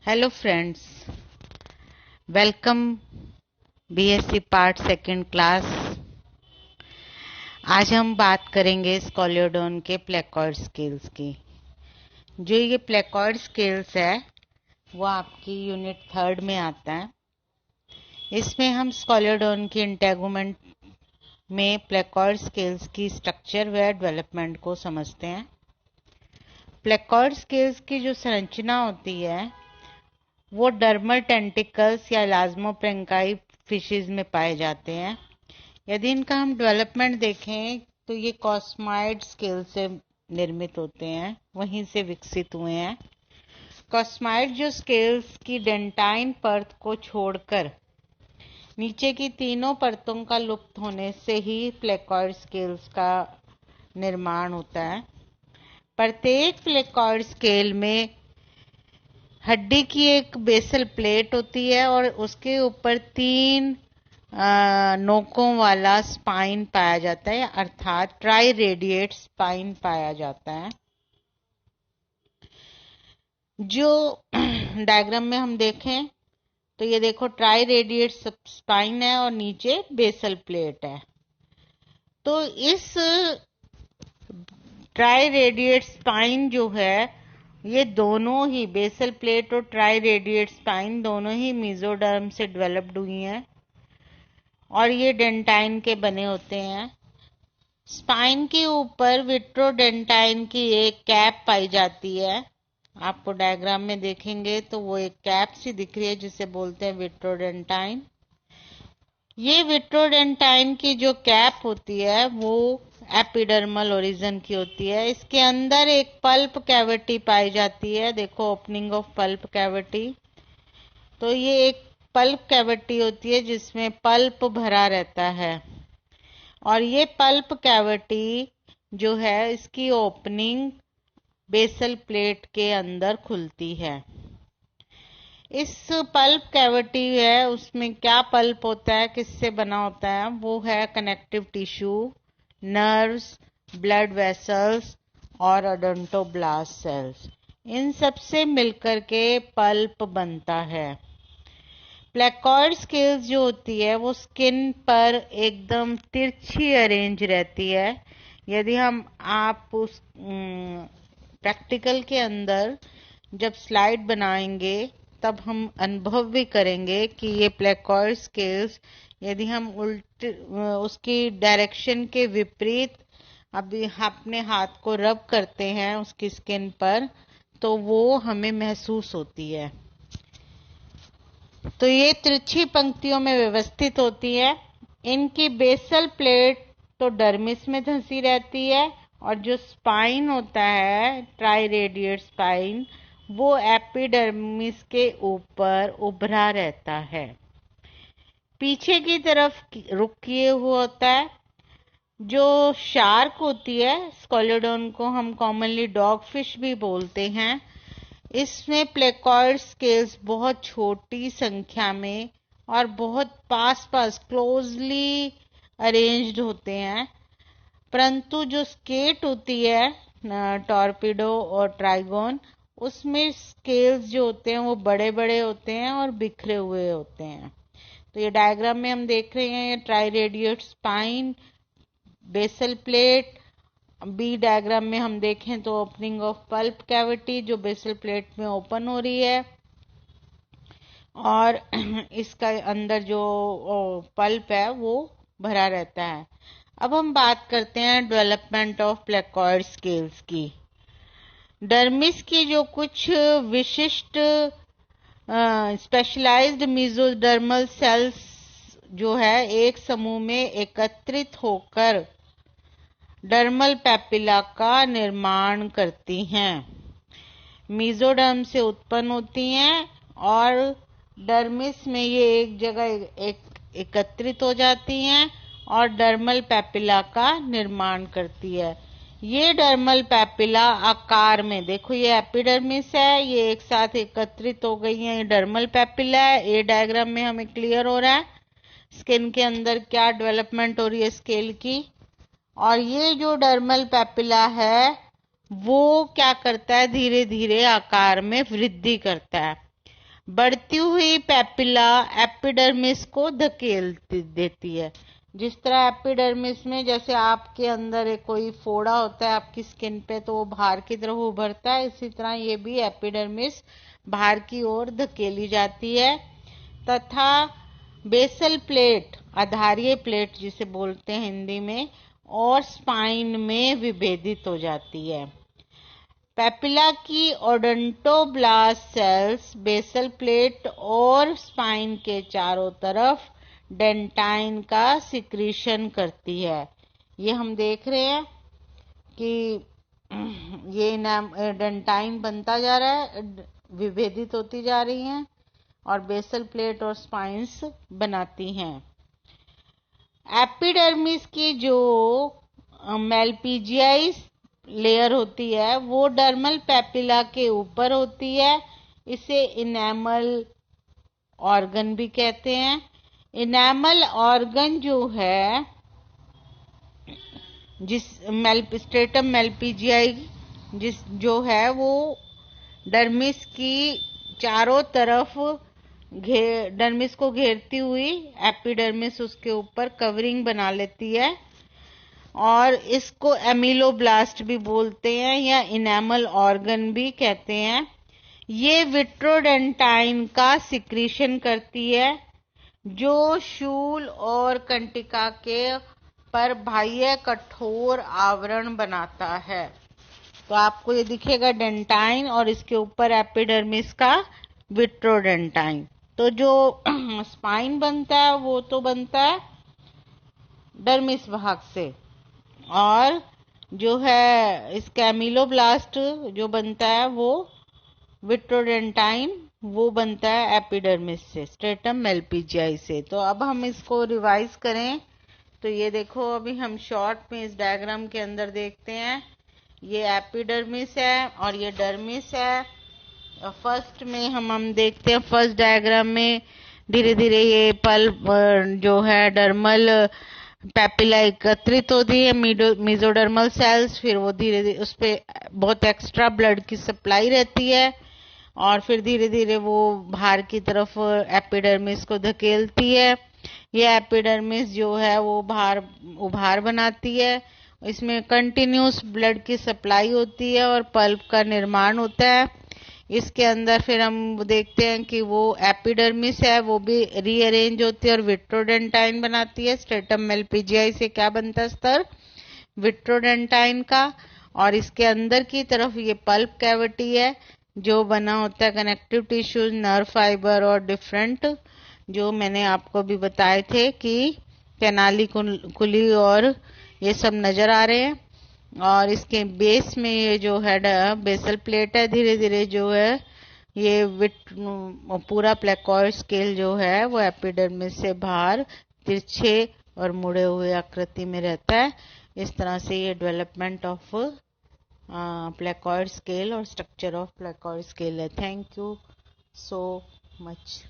Hello friends, welcome BSc part second class. आज हम बात करेंगे स्कोलियोडोन के प्लेकॉर्ड स्केल्स की। जो ये प्लेकॉर्ड स्केल्स है वो आपकी यूनिट थर्ड में आता है। इसमें हम स्कोलियोडोन की इंटेगुमेंट में प्लेकॉर्ड स्केल्स की स्ट्रक्चर व डेवलपमेंट को समझते हैं। प्लेकॉर्ड स्केल्स की जो संरचना होती है वो डर्मल टेंटिकल्स या इलास्मोप्रेंकाई फिशेज में पाए जाते हैं। यदि इनका हम डेवलपमेंट देखें तो ये कॉस्माइड स्केल से निर्मित होते हैं, वहीं से विकसित हुए हैं। कॉस्माइड जो स्केल्स की डेंटाइन परत को छोड़कर नीचे की तीनों परतों का लुप्त होने से ही प्लेकॉर्ड स्केल्स का निर्माण होता है। प्रत्येक प्लेकॉर्ड स्केल में हड्डी की एक बेसल प्लेट होती है और उसके ऊपर तीन नोकों वाला स्पाइन पाया जाता है, अर्थात ट्राई रेडिएट स्पाइन पाया जाता है। जो डायग्राम में हम देखें तो ये देखो, ट्राई रेडिएट स्पाइन है और नीचे बेसल प्लेट है। तो इस ट्राई रेडिएट स्पाइन जो है, ये दोनों ही बेसल प्लेट और ट्राई रेडिएट स्पाइन दोनों ही मेसोडर्म से डेवलप्ड हुई हैं और ये डेंटाइन के बने होते हैं। स्पाइन के ऊपर विट्रोडेंटाइन की एक कैप पाई जाती है। आपको डायग्राम में देखेंगे तो वो एक कैप सी दिख रही है जिसे बोलते हैं विट्रोडेंटाइन। ये विट्रोडेंटाइन की जो कैप होती है वो एपिडर्मल ओरिजिन की होती है। इसके अंदर एक पल्प कैविटी पाई जाती है। देखो, ओपनिंग ऑफ पल्प कैविटी। तो ये एक पल्प कैविटी होती है जिसमें पल्प भरा रहता है और ये पल्प कैविटी जो है, इसकी ओपनिंग बेसल प्लेट के अंदर खुलती है। इस पल्प कैविटी है, उसमें क्या पल्प होता है, किससे बना होता है, वो है connective tissue, nerves, blood vessels और ओडोंटोब्लास्ट सेल्स। इन सब से मिलकर के पल्प बनता है। प्लेकॉर्ड स्केल्स जो होती है वो स्किन पर एकदम तिरछी अरेंज रहती है। यदि हम आप उस प्रैक्टिकल के अंदर जब स्लाइड बनाएंगे तब हम अनुभव भी करेंगे कि ये प्लेकॉर्ड स्केल्स यदि हम उल्टे उसकी डायरेक्शन के विपरीत अभी अपने हाथ को रब करते हैं उसकी स्किन पर, तो वो हमें महसूस होती है। तो ये तिरछी पंक्तियों में व्यवस्थित होती है। इनकी बेसल प्लेट तो डर्मिस में धंसी रहती है और जो स्पाइन होता है, ट्राई रेडिएट स्पाइन, वो एपिडर्मिस के ऊपर उभरा रहता है, पीछे की तरफ रुख किए हुआ होता है। जो शार्क होती है, स्कोलियोडोन को हम कॉमनली डॉग फिश भी बोलते हैं, इसमें प्लेकॉर्ड स्केल्स बहुत छोटी संख्या में और बहुत पास पास क्लोजली अरेंज्ड होते हैं। परंतु जो स्केट होती है, टॉर्पिडो और ट्राइगोन, उसमें स्केल्स जो होते हैं वो बड़े बड़े होते हैं और बिखरे हुए होते हैं। तो ये डायग्राम में हम देख रहे हैं, tri radiate spine, basal plate. B diagram में हम देखें तो ओपनिंग ऑफ पल्प कैविटी जो बेसल प्लेट में ओपन हो रही है और इसका अंदर जो पल्प है वो भरा रहता है। अब हम बात करते हैं डेवलपमेंट ऑफ प्लेकॉर्ड स्केल्स की। डर्मिस की जो कुछ विशिष्ट स्पेशलाइज्ड मेसोडर्मल सेल्स जो है एक समूह में एकत्रित होकर डर्मल पैपिला का निर्माण करती हैं। मेसोडर्म से उत्पन्न होती हैं और डर्मिस में ये एक जगह एकत्रित हो जाती हैं और डर्मल पैपिला का निर्माण करती है। ये डर्मल पैपिला आकार में, देखो ये एपिडर्मिस है, ये एक साथ एकत्रित हो गई है, ये डर्मल पैपिला है। ये डायग्राम में हमें क्लियर हो रहा है स्किन के अंदर क्या डेवलपमेंट हो रही है स्केल की। और ये जो डर्मल पैपिला है वो क्या करता है, धीरे धीरे आकार में वृद्धि करता है बढ़ती हुई पैपिला एपिडर्मिस को धकेल देती है। जिस तरह एपिडर्मिस में जैसे आपके अंदर एक कोई फोड़ा होता है आपकी स्किन पे तो वो बाहर की तरफ उभरता है, इसी तरह ये भी एपिडर्मिस बाहर की ओर धकेली जाती है तथा बेसल प्लेट, आधारीय प्लेट जिसे बोलते हैं हिंदी में, और स्पाइन में विभेदित हो जाती है। पैपिला की ओडोंटोब्लास्ट सेल्स बेसल प्लेट और स्पाइन के चारों तरफ डेंटाइन का सिक्रीशन करती है। ये हम देख रहे हैं कि ये डेंटाइन बनता जा रहा है, विभेदित होती जा रही हैं और बेसल प्लेट और स्पाइंस बनाती हैं। एपिडर्मिस की जो मेलपीजियाई लेयर होती है वो डर्मल पैपिला के ऊपर होती है। इसे इनेमल ऑर्गन भी कहते हैं। इनेमल ऑर्गन जो है स्ट्रेटम मेलपीजियाई जो है वो डर्मिस की चारों तरफ डर्मिस को घेरती हुई एपिडर्मिस उसके ऊपर कवरिंग बना लेती है और इसको एमिलोब्लास्ट भी बोलते हैं या इनेमल ऑर्गन भी कहते हैं। ये विट्रोडेंटाइन का सिक्रीशन करती है जो शूल और कंटिका के पर बाह्य कठोर आवरण बनाता है। तो आपको ये दिखेगा डेंटाइन और इसके ऊपर एपिडर्मिस का विट्रोडेंटाइन। तो जो स्पाइन बनता है वो तो बनता है डर्मिस भाग से और जो है इसका एमिलोब्लास्ट जो बनता है वो विट्रोडेंटाइन वो बनता है एपिडर्मिस से, स्ट्रेटम मेलपीजियाई से। तो अब हम इसको रिवाइज करें तो ये देखो अभी हम शॉर्ट में इस डायग्राम के अंदर देखते हैं। ये एपिडर्मिस है और ये डर्मिस है। फर्स्ट में हम देखते हैं फर्स्ट डायग्राम में धीरे धीरे ये पल्प जो है डर्मल पैपिला एकत्रित होती है मेसोडर्मल सेल्स, फिर वो धीरे धीरे उस पर बहुत एक्स्ट्रा ब्लड की सप्लाई रहती है और फिर धीरे धीरे वो बाहर की तरफ एपिडर्मिस को धकेलती है। ये एपिडर्मिस जो है वो उभार बनाती है, इसमें कंटिन्यूस ब्लड की सप्लाई होती है और पल्प का निर्माण होता है। इसके अंदर फिर हम देखते हैं कि वो एपिडर्मिस है वो भी रीअरेंज होती है और विट्रोडेंटाइन बनाती है। स्ट्रेटम मेलपीजियाई से क्या बनता है स्तर विट्रोडेंटाइन का, और इसके अंदर की तरफ ये पल्प कैविटी है जो बना होता है कनेक्टिव टिश्यूज, नर्व फाइबर और डिफरेंट जो मैंने आपको भी बताए थे कि कैनाली कुली और ये सब नजर आ रहे हैं। और इसके बेस में ये जो है बेसल प्लेट है, धीरे धीरे जो है ये पूरा प्लेकॉइड स्केल जो है वो एपिडर्मिस से बाहर तिरछे और मुड़े हुए आकृति में रहता है। इस तरह से ये डेवलपमेंट ऑफ प्लेकॉइड स्केल और स्ट्रक्चर ऑफ प्लेकॉइड स्केल है। Thank you so much.